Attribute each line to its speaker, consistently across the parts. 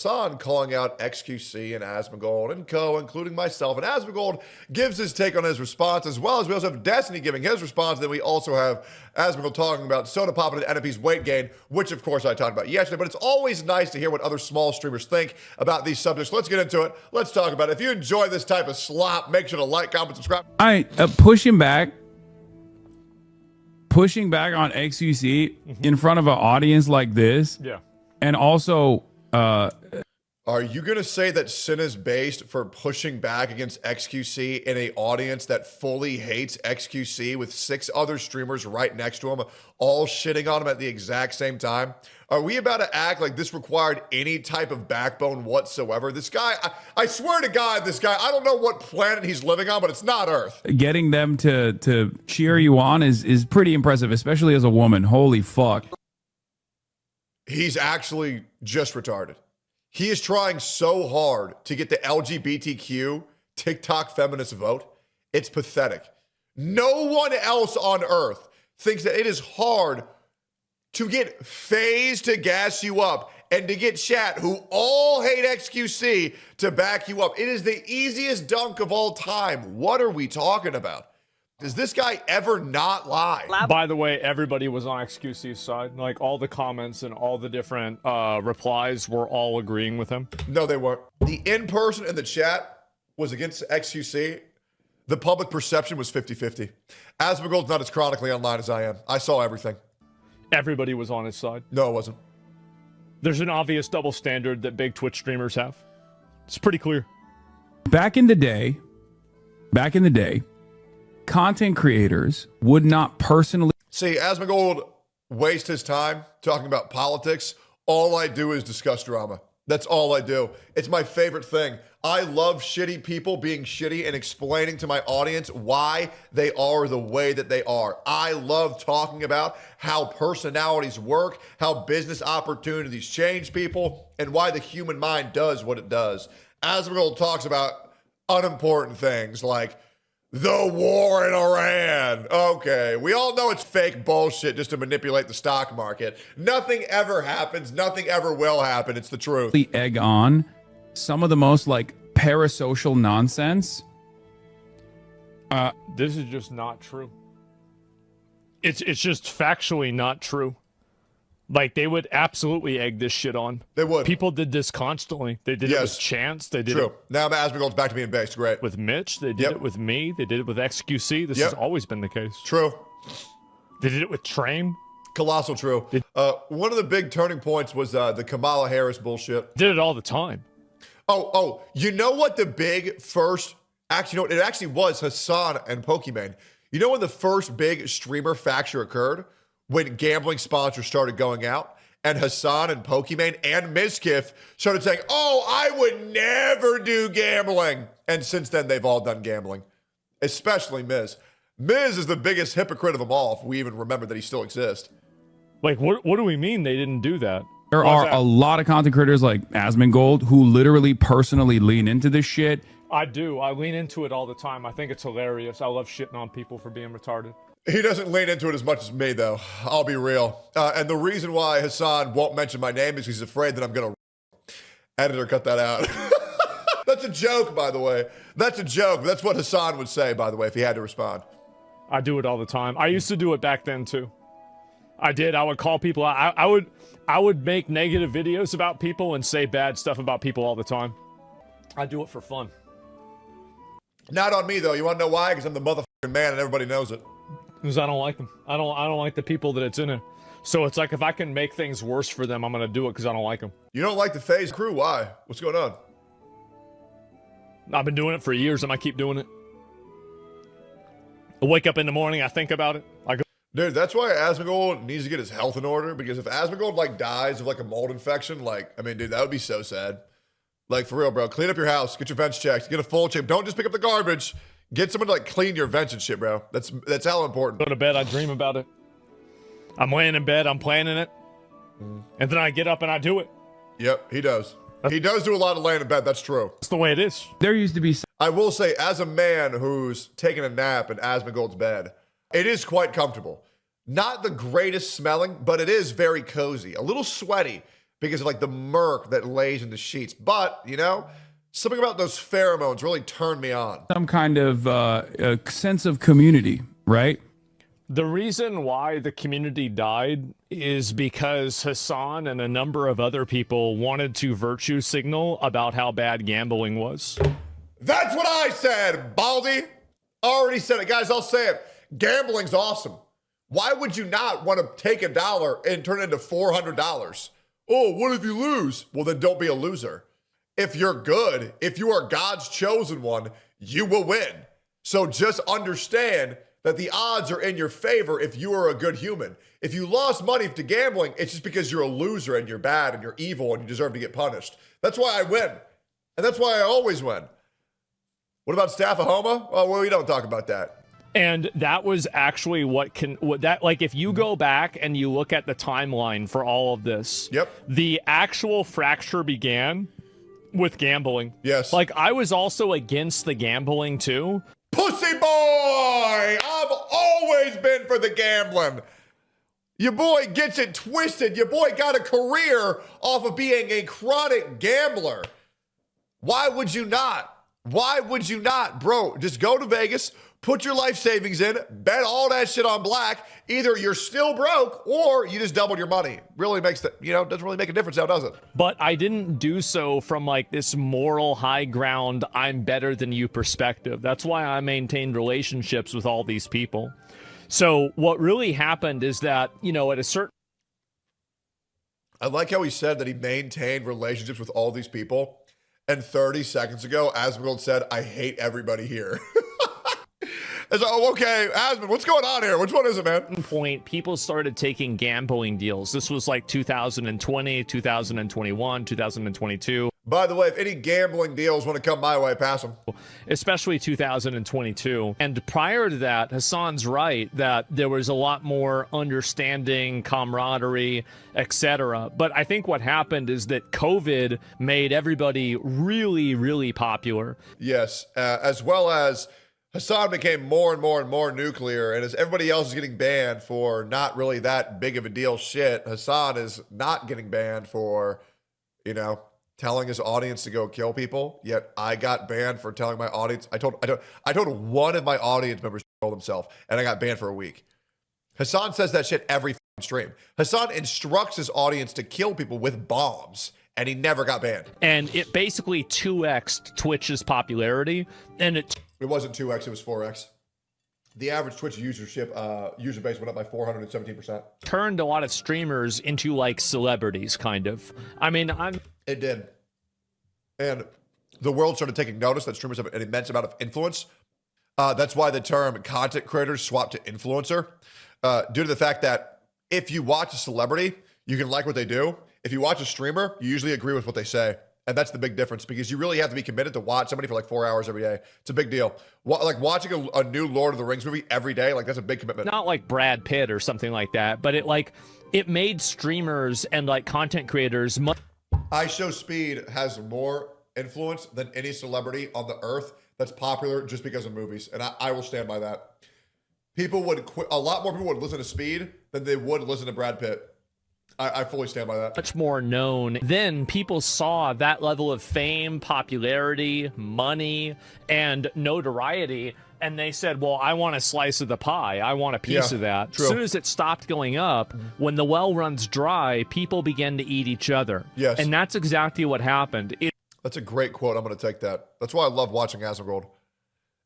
Speaker 1: Hasan calling out XQC and Asmongold and co, including myself. And Asmongold gives his take on his response, as well as we also have Destiny giving his response. Then we also have Asmongold talking about Sodapoppin and NFP's weight gain, which of course I talked about yesterday. But it's always nice to hear what other small streamers think about these subjects. Let's get into it. Let's talk about it. If you enjoy this type of slop, make sure to like, comment, subscribe.
Speaker 2: All right, pushing back on XQC in front of an audience like this.
Speaker 3: Yeah.
Speaker 2: And also,
Speaker 1: are you going to say that Sin is based for pushing back against XQC in an audience that fully hates XQC with 6 other streamers right next to him, all shitting on him at the exact same time? Are we about to act like this required any type of backbone whatsoever? This guy, I swear to God, this guy, I don't know what planet he's living on, but it's not Earth.
Speaker 2: getting them to cheer you on is pretty impressive, especially as a woman. Holy fuck.
Speaker 1: He's actually just retarded. He is trying so hard to get the LGBTQ TikTok feminist vote. It's pathetic. No one else on earth thinks that it is hard to get FaZe to gas you up and to get chat, who all hate XQC, to back you up. It is the easiest dunk of all time. What are we talking about? Does this guy ever not lie?
Speaker 3: By the way, everybody was on XQC's side. Like, all the comments and all the different replies were all agreeing with him.
Speaker 1: No, they weren't. The in-person in the chat was against XQC. The public perception was 50-50. Asmongold's not as chronically online as I am. I saw everything.
Speaker 3: Everybody was on his side.
Speaker 1: No, it wasn't.
Speaker 3: There's an obvious double standard that big Twitch streamers have. It's pretty clear.
Speaker 2: Back in the day, content creators would not personally...
Speaker 1: See, Asmongold wastes his time talking about politics. All I do is discuss drama. That's all I do. It's my favorite thing. I love shitty people being shitty and explaining to my audience why they are the way that they are. I love talking about how personalities work, how business opportunities change people, and why the human mind does what it does. Asmongold talks about unimportant things like the war in Iran. Okay, we all know it's fake bullshit just to manipulate the stock market. Nothing ever happens. Nothing ever will happen. It's the truth.
Speaker 2: egg on some of the most like parasocial nonsense.
Speaker 3: This is just not true. It's just factually not true. Like, they would absolutely egg this shit on.
Speaker 1: They would.
Speaker 3: People did this constantly. They did it with Chance. They did it
Speaker 1: Now Asmongold's back to being based. Great.
Speaker 3: with Mitch. They did it with me. They did it with XQC. This has always been the case.
Speaker 1: True.
Speaker 3: They did it with Train.
Speaker 1: Colossal true. One of the big turning points was the Kamala Harris bullshit.
Speaker 3: Did it all the time.
Speaker 1: Oh, you know what the big first... Actually, you know what? It actually was Hasan and Pokimane. You know when the first big streamer fracture occurred? When gambling sponsors started going out, and Hasan and Pokimane and Mizkif started saying, oh, I would never do gambling. And since then, they've all done gambling, especially Miz. Miz is the biggest hypocrite of them all, if we even remember that he still exists.
Speaker 3: Like, what do we mean they didn't do that?
Speaker 2: There are a lot of content creators like Asmongold who literally personally lean into this shit.
Speaker 3: I do. I lean into it all the time. I think it's hilarious. I love shitting on people for being retarded.
Speaker 1: He doesn't lean into it as much as me, though. I'll be real. And the reason why Hasan won't mention my name is he's afraid that I'm going to... Editor, cut that out. That's a joke, by the way. That's a joke. That's what Hasan would say, by the way, if he had to respond.
Speaker 3: I do it all the time. I used to do it back then, too. I did. I would call people. I would make negative videos about people and say bad stuff about people all the time. I do it for fun.
Speaker 1: Not on me, though. You want to know why? Because I'm the motherfucking man and everybody knows it.
Speaker 3: Because I don't like them. I don't like the people that it's in it. So it's like, if I can make things worse for them, I'm going to do it because I don't like them.
Speaker 1: You don't like the FaZe crew? Why? What's going on?
Speaker 3: I've been doing it for years. I might keep doing it. I wake up in the morning, I think about it. I go,
Speaker 1: dude, that's why Asmongold needs to get his health in order, because if Asmongold, like, dies of, like, a mold infection, like, I mean, dude, that would be so sad. Like, for real, bro. Clean up your house. Get your vents checked. Get a full check. Don't just pick up the garbage. Get someone to, like, clean your vents and shit, bro. That's hella important.
Speaker 3: Go to bed, I dream about it. I'm laying in bed, I'm planning it. And then I get up and I do it.
Speaker 1: Yep, he does. He does do a lot of laying in bed. That's true.
Speaker 3: That's the way it is.
Speaker 2: There used to be...
Speaker 1: I will say, as a man who's taking a nap in Asmongold's bed, it is quite comfortable. Not the greatest smelling, but it is very cozy. A little sweaty, because of like the murk that lays in the sheets. But, you know, something about those pheromones really turned me on.
Speaker 2: Some kind of a sense of community, right?
Speaker 3: The reason why the community died is because Hasan and a number of other people wanted to virtue signal about how bad gambling was.
Speaker 1: That's what I said, Baldy. Already said it. Guys, I'll say it. Gambling's awesome. Why would you not want to take $1 and turn it into $400? Oh, what if you lose? Well, then don't be a loser. If you're good, if you are God's chosen one, you will win. So just understand that the odds are in your favor if you are a good human. If you lost money to gambling, it's just because you're a loser and you're bad and you're evil and you deserve to get punished. That's why I win. And that's why I always win. What about Staphahoma? Oh, well, we don't talk about that.
Speaker 3: And that was actually if you go back and you look at the timeline for all of this,
Speaker 1: yep,
Speaker 3: the actual fracture began with gambling.
Speaker 1: Yes.
Speaker 3: Like, I was also against the gambling too.
Speaker 1: Pussy boy! I've always been for the gambling. Your boy gets it twisted. Your boy got a career off of being a chronic gambler. Why would you not? Why would you not? Bro, just go to Vegas, put your life savings in, bet all that shit on black. Either you're still broke or you just doubled your money. Really makes the, doesn't really make a difference now, does it?
Speaker 3: But I didn't do so from like this moral high ground, I'm better than you perspective. That's why I maintained relationships with all these people. So what really happened is that, at a certain...
Speaker 1: I like how he said that he maintained relationships with all these people. And 30 seconds ago, Asmongold said, I hate everybody here. It's like, oh, okay, Asmon, what's going on here? Which one is it, man?
Speaker 3: Point, people started taking gambling deals. This was like 2020, 2021, 2022.
Speaker 1: By the way, if any gambling deals want to come my way, pass them.
Speaker 3: Especially 2022. And prior to that, Hassan's right that there was a lot more understanding, camaraderie, etc. But I think what happened is that COVID made everybody really, really popular.
Speaker 1: Yes, as well as Hasan became more and more and more nuclear, and as everybody else is getting banned for not really that big of a deal shit, Hasan is not getting banned for, telling his audience to go kill people. Yet I got banned for telling my audience. I told one of my audience members to kill himself, and I got banned for a week. Hasan says that shit every stream. Hasan instructs his audience to kill people with bombs, and he never got banned.
Speaker 3: And it basically 2x'd Twitch's popularity, and it
Speaker 1: wasn't 2x, it was 4x. The average Twitch user base went up by 417%.
Speaker 3: Turned a lot of streamers into like celebrities, kind of.
Speaker 1: It did. And the world started taking notice that streamers have an immense amount of influence. That's why the term content creators swapped to influencer, due to the fact that if you watch a celebrity, you can like what they do. If you watch a streamer, you usually agree with what they say. And that's the big difference, because you really have to be committed to watch somebody for like 4 hours every day. It's a big deal. Like watching a new Lord of the Rings movie every day, like that's a big commitment.
Speaker 3: Not like Brad Pitt or something like that, but it made streamers and like content creators much.
Speaker 1: iShowSpeed has more influence than any celebrity on the earth that's popular just because of movies. And I will stand by that. A lot more people would listen to Speed than they would listen to Brad Pitt. I fully stand by that.
Speaker 3: Much more known. Then people saw that level of fame, popularity, money, and notoriety, and they said, well, I want a slice of the pie. I want a piece of that.
Speaker 1: True.
Speaker 3: As soon as it stopped going up, when the well runs dry, people began to eat each other.
Speaker 1: Yes.
Speaker 3: And that's exactly what happened.
Speaker 1: That's a great quote. I'm going to take that. That's why I love watching Asmongold.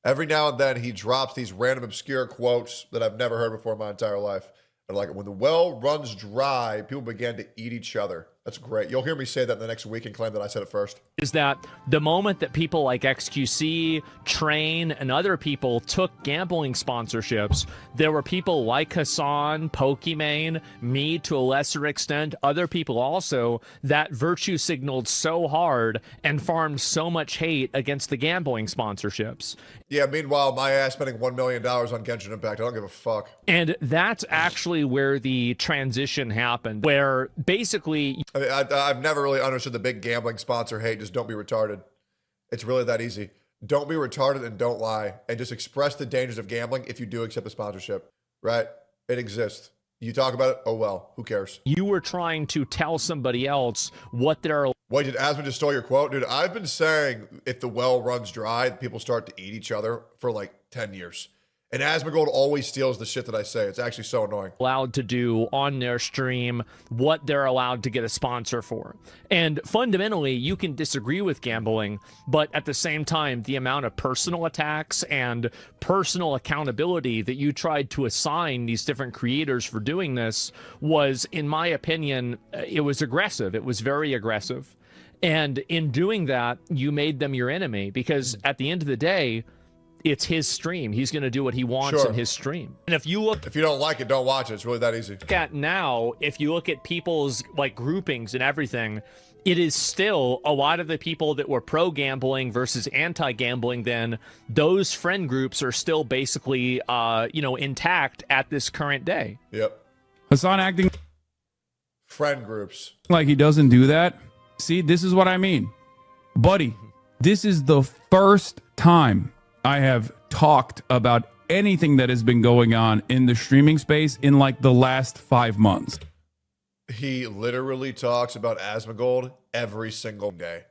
Speaker 1: Every now and then he drops these random obscure quotes that I've never heard before in my entire life. And like, when the well runs dry, people began to eat each other. That's great. You'll hear me say that in the next week and claim that I said it first.
Speaker 3: Is that the moment that people like XQC, Train, and other people took gambling sponsorships, there were people like Hasan, Pokimane, me to a lesser extent, other people also, that virtue signaled so hard and farmed so much hate against the gambling sponsorships.
Speaker 1: Yeah, meanwhile, my ass spending $1 million on Genshin Impact. I don't give a fuck.
Speaker 3: And that's actually where the transition happened, where basically...
Speaker 1: I mean, I've never really understood the big gambling sponsor hate. Just don't be retarded. It's really that easy. Don't be retarded and don't lie. And just express the dangers of gambling if you do accept the sponsorship, right? It exists. You talk about it, oh well, who cares?
Speaker 3: You were trying to tell somebody else what they're.
Speaker 1: Wait, did Asman just stole your quote? Dude, I've been saying if the well runs dry, people start to eat each other for like 10 years. And Asmongold always steals the shit that I say. It's actually so annoying.
Speaker 3: Allowed to do on their stream, what they're allowed to get a sponsor for. And fundamentally, you can disagree with gambling, but at the same time, the amount of personal attacks and personal accountability that you tried to assign these different creators for doing this was, in my opinion, it was aggressive. It was very aggressive. And in doing that, you made them your enemy, because at the end of the day, it's his stream. He's going to do what he wants in his stream. And if you
Speaker 1: don't like it, don't watch it. It's really that easy.
Speaker 3: At now, if you look at people's like groupings and everything, it is still a lot of the people that were pro gambling versus anti gambling. Then those friend groups are still basically, intact at this current day.
Speaker 1: Yep.
Speaker 2: Hasan acting
Speaker 1: friend groups
Speaker 2: like he doesn't do that. See, this is what I mean, buddy. This is the first time I have talked about anything that has been going on in the streaming space in like the last 5 months.
Speaker 1: He literally talks about Asmongold every single day.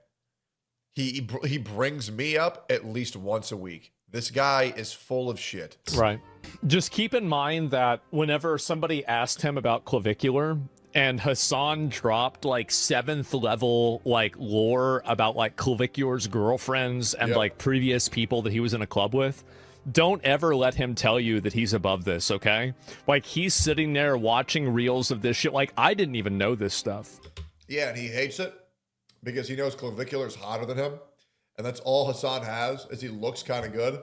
Speaker 1: He brings me up at least once a week. This guy is full of shit.
Speaker 3: Right. Just keep in mind that whenever somebody asked him about clavicular, and Hasan dropped like 7th level like lore about like Clavicular's girlfriends and like previous people that he was in a club with, don't ever let him tell you that he's above this, okay? Like, he's sitting there watching reels of this shit. Like, I didn't even know this stuff.
Speaker 1: Yeah, and he hates it because he knows Clavicular's hotter than him. And that's all Hasan has, is he looks kind of good.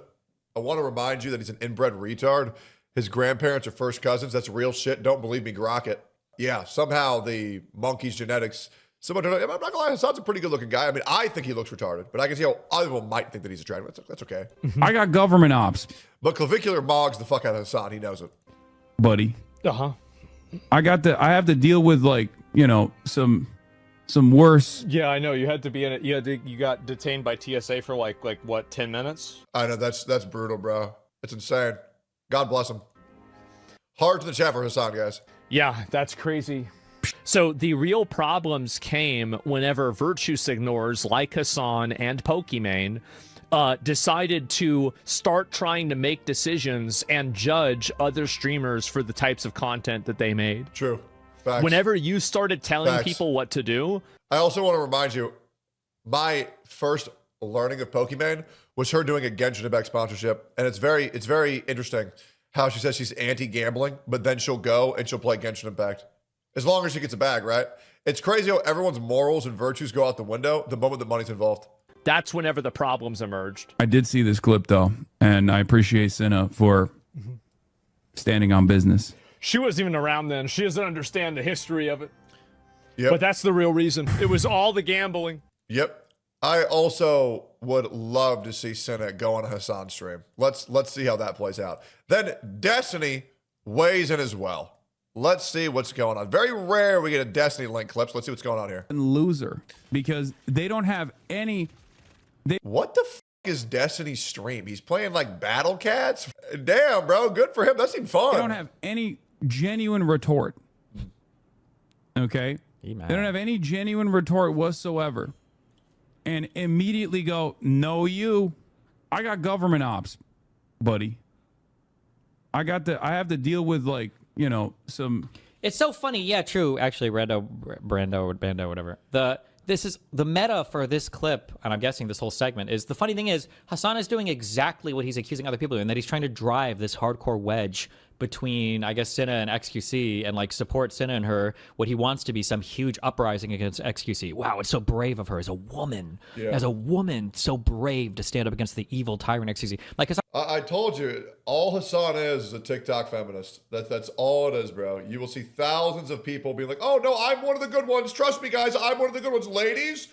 Speaker 1: I want to remind you that he's an inbred retard. His grandparents are first cousins. That's real shit. Don't believe me, grok it. Yeah, somehow the monkey's genetics. I'm not gonna lie, Hasan's a pretty good looking guy. I mean, I think he looks retarded, but I can see how other people might think that he's attractive. That's okay.
Speaker 2: I got government ops.
Speaker 1: But Clavicular mogs the fuck out of Hasan. He knows it.
Speaker 2: Buddy.
Speaker 3: Uh-huh.
Speaker 2: I have to deal with like, some worse.
Speaker 3: Yeah, I know. You had to be in it. You got detained by TSA for like what, 10 minutes?
Speaker 1: I know, that's brutal, bro. It's insane. God bless him. Hard to the chat for Hasan, guys.
Speaker 3: Yeah, that's crazy. So the real problems came whenever virtue signors like Hasan and Pokimane decided to start trying to make decisions and judge other streamers for the types of content that they made.
Speaker 1: True. Facts.
Speaker 3: Whenever you started telling people what to do.
Speaker 1: I also want to remind you, my first learning of Pokimane was her doing a Genshin Impact sponsorship, and it's very interesting how she says she's anti-gambling, but then she'll go and she'll play Genshin Impact. As long as she gets a bag, right? It's crazy how everyone's morals and virtues go out the window the moment the money's involved.
Speaker 3: That's whenever the problems emerged.
Speaker 2: I did see this clip, though, and I appreciate Senna for standing on business.
Speaker 3: She wasn't even around then. She doesn't understand the history of it.
Speaker 1: Yep.
Speaker 3: But that's the real reason. It was all the gambling.
Speaker 1: Yep. I also would love to see Senna go on a Hasan stream. Let's see how that plays out. Then Destiny weighs in as well. Let's see what's going on. Very rare we get a Destiny link clips. Let's see what's going on here.
Speaker 2: And loser, because they don't have any.
Speaker 1: What the f is Destiny's stream? He's playing like Battle Cats? Damn, bro. Good for him. That seemed fun.
Speaker 2: They don't have any genuine retort. Okay? They don't have any genuine retort whatsoever. And immediately go, no, you. I got government ops, buddy. I have to deal with like, some.
Speaker 4: It's so funny. Yeah, true. Actually, Brando, whatever. This is the meta for this clip, and I'm guessing this whole segment is the funny thing is Hasan is doing exactly what he's accusing other people of, and that he's trying to drive this hardcore wedge between, I guess, Senna and XQC, and like support Senna and her, what he wants to be some huge uprising against XQC. Wow, it's so brave of her as a woman. Yeah. As a woman, so brave to stand up against the evil tyrant XQC. Like Hasan,
Speaker 1: I told you, all Hasan is a TikTok feminist. That's all it is, bro. You will see thousands of people being like, oh, no, I'm one of the good ones. Trust me, guys, I'm one of the good ones. Ladies,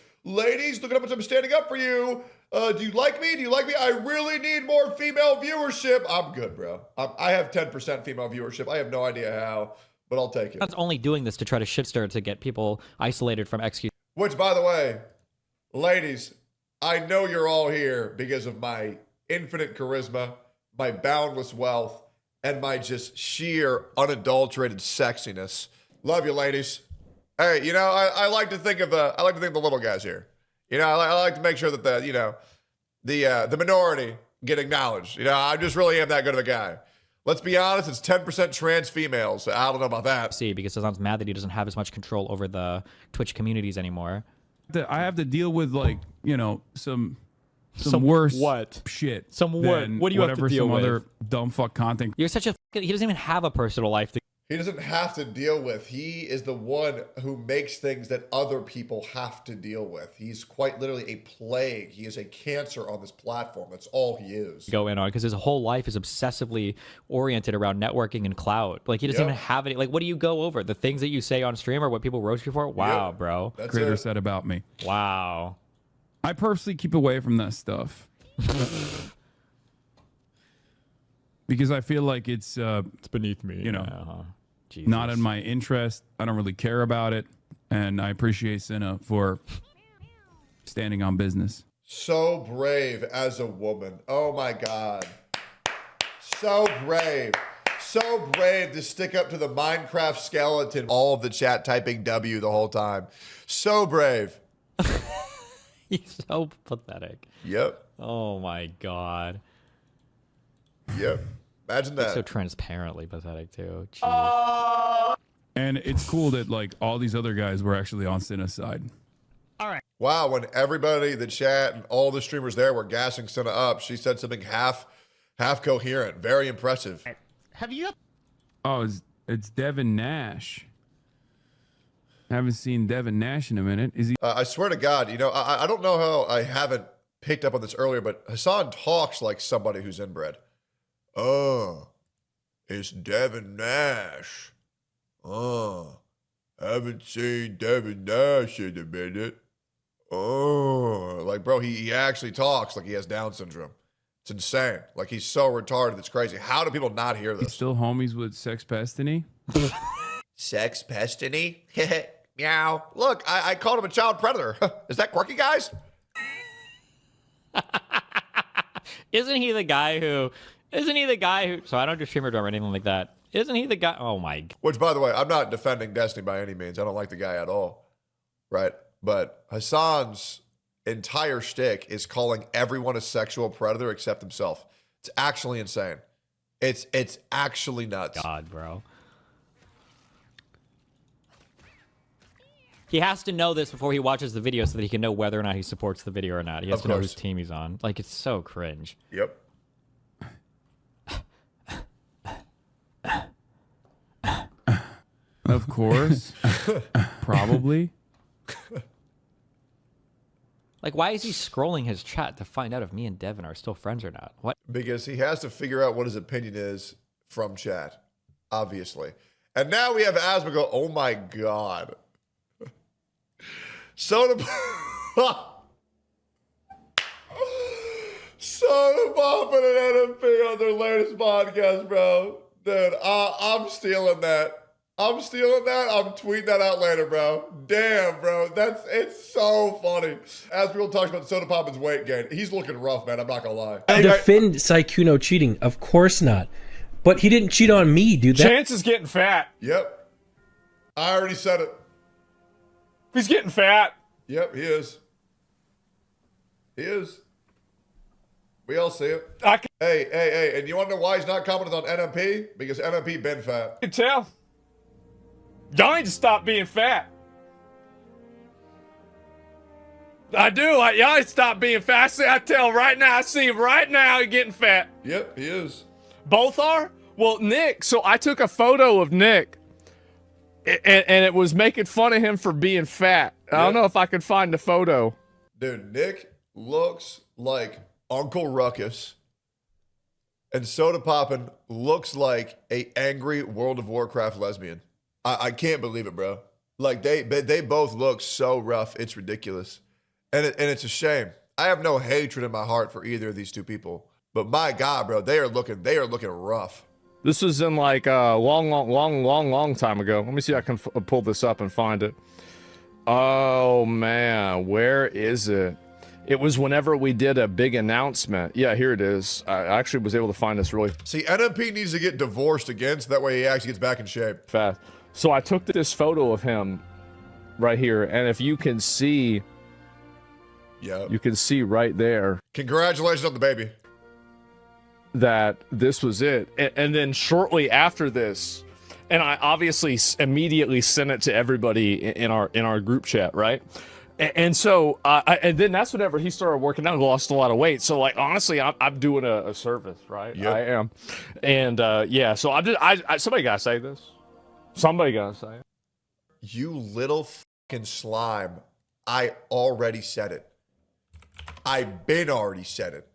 Speaker 1: look at how much I'm standing up for you. Do you like me? I really need more female viewership. I'm good, bro. I have 10% female viewership. I have no idea how, but I'll take it.
Speaker 4: Hasan's only doing this to try to shit stir to get people isolated from XQC.
Speaker 1: Which, by the way, ladies, I know you're all here because of my infinite charisma, my boundless wealth, and my just sheer unadulterated sexiness. Love you, ladies. Hey, you know, I like to think of the little guys here. You know, I like to make sure that the minority get acknowledged. You know, I just really am that good of a guy. Let's be honest, it's 10% trans females. So I don't know about that.
Speaker 4: See, because Hassan's mad that he doesn't have as much control over the Twitch communities anymore.
Speaker 2: I have to deal with, like, you know, some worse
Speaker 3: what?
Speaker 2: Shit.
Speaker 3: Some what? What do you have to deal with?
Speaker 2: Other dumb fuck content.
Speaker 4: You're such a he doesn't even have a personal life.
Speaker 1: He doesn't have to deal with. He is the one who makes things that other people have to deal with. He's quite literally a plague. He is a cancer on this platform. That's all he is.
Speaker 4: Go in on because his whole life is obsessively oriented around networking and clout. Like he doesn't even have any. Like, what do you go over? The things that you say on stream or what people roast you for? Wow, bro.
Speaker 1: That's
Speaker 2: Creator
Speaker 1: it.
Speaker 2: said about me.
Speaker 4: Wow.
Speaker 2: I purposely keep away from that stuff because I feel like it's
Speaker 3: beneath me.
Speaker 2: You know.
Speaker 3: Yeah.
Speaker 4: Jesus.
Speaker 2: Not in my interest. I don't really care about it. And I appreciate Cinna for standing on business.
Speaker 1: So brave as a woman. Oh my God. So brave. So brave to stick up to the Minecraft skeleton. All of the chat typing W the whole time. So brave.
Speaker 4: He's so pathetic.
Speaker 1: Yep.
Speaker 4: Oh my God.
Speaker 1: Yep. Imagine that.
Speaker 4: So transparently pathetic too. Jeez.
Speaker 2: And it's cool that like all these other guys were actually on Cinna's side.
Speaker 4: All right.
Speaker 1: Wow, when everybody, the chat, and all the streamers there were gassing Cinna up, she said something half coherent. Very impressive.
Speaker 5: Have you?
Speaker 2: Oh, it's Devin Nash. Haven't seen Devin Nash in a minute. Is he?
Speaker 1: I swear to God, you know, I don't know how I haven't picked up on this earlier, but Hasan talks like somebody who's inbred. Oh, it's Devin Nash. Oh, haven't seen Devin Nash in a minute. Oh, like, bro, he actually talks like he has Down syndrome. It's insane. Like, he's so retarded. It's crazy. How do people not hear
Speaker 2: He's
Speaker 1: this?
Speaker 2: still homies with Sex Pestiny?
Speaker 1: Sex Pestiny? Meow. Look, I called him a child predator. Is that quirky, guys?
Speaker 4: Isn't he the guy who? So I don't do streamer drum or anything like that. Isn't he the guy? Oh my God.
Speaker 1: Which, by the way, I'm not defending Destiny by any means. I don't like the guy at all. Right? But Hassan's entire shtick is calling everyone a sexual predator except himself. It's actually insane. It's actually nuts.
Speaker 4: God, bro. He has to know this before he watches the video so that he can know whether or not he supports the video or not. He has to know whose team he's on. Like, it's so cringe.
Speaker 1: Yep.
Speaker 2: Of course. Probably.
Speaker 4: Like, why is he scrolling his chat to find out if me and Devin are still friends or not? What?
Speaker 1: Because he has to figure out what his opinion is from chat, obviously. And now we have Asma go, oh my God. Sodapoppin and NMP on their latest podcast, bro. Dude, I'm stealing that. I'm stealing that. I'm tweeting that out later, bro. Damn, bro. It's so funny. As people talk about Sodapoppin's weight gain, he's looking rough, man. I'm not gonna lie.
Speaker 5: Defend Saikuno cheating. Of course not. But he didn't cheat on me, dude.
Speaker 3: Chance is getting fat.
Speaker 1: Yep. I already said it.
Speaker 3: He's getting fat.
Speaker 1: Yep, he is. He is. We all see it.
Speaker 3: I
Speaker 1: Hey, and you want to know why he's not commenting on NMP? Because NMP been fat.
Speaker 3: can tell. Y'all need to stop being fat. I do. Y'all need to stop being fat. I tell right now. I see him right now. He's getting fat.
Speaker 1: Yep, he is.
Speaker 3: Both are? Well, Nick. So I took a photo of Nick. And it was making fun of him for being fat. I don't know if I could find the photo.
Speaker 1: Dude, Nick looks like Uncle Ruckus. And Sodapoppin looks like a angry World of Warcraft lesbian. I can't believe it, bro. Like, they both look so rough. It's ridiculous. And it's a shame. I have no hatred in my heart for either of these two people. But my God, bro, they are looking rough.
Speaker 3: This was in like a long time ago. Let me see if I can pull this up and find it. Oh, man. Where is it? It was whenever we did a big announcement. Yeah, here it is. I actually was able to find this really
Speaker 1: See, NMP needs to get divorced again, so that way he actually gets back in shape.
Speaker 3: fast. So I took this photo of him right here, and if you can see, you can see right there
Speaker 1: Congratulations on the baby.
Speaker 3: that this was it. And then shortly after this, and I obviously immediately sent it to everybody in our group chat, right? And so, and then that's whenever he started working out and lost a lot of weight. So, like, honestly, I'm doing a service, right?
Speaker 1: Yep.
Speaker 3: I am. And, yeah, so somebody gotta say this. Somebody gotta say it.
Speaker 1: You little fucking slime. I already said it. I've been already said it.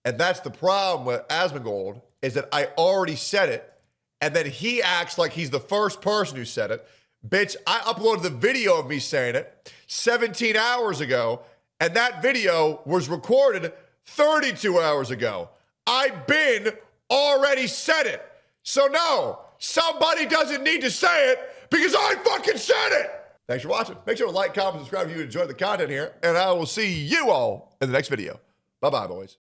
Speaker 1: And that's the problem with Asmongold, is that I already said it, and then he acts like he's the first person who said it. Bitch, I uploaded the video of me saying it 17 hours ago, and that video was recorded 32 hours ago. I've been already said it. So no, somebody doesn't need to say it because I fucking said it. Thanks for watching. Make sure to like, comment, subscribe if you enjoyed the content here, and I will see you all in the next video. Bye-bye, boys.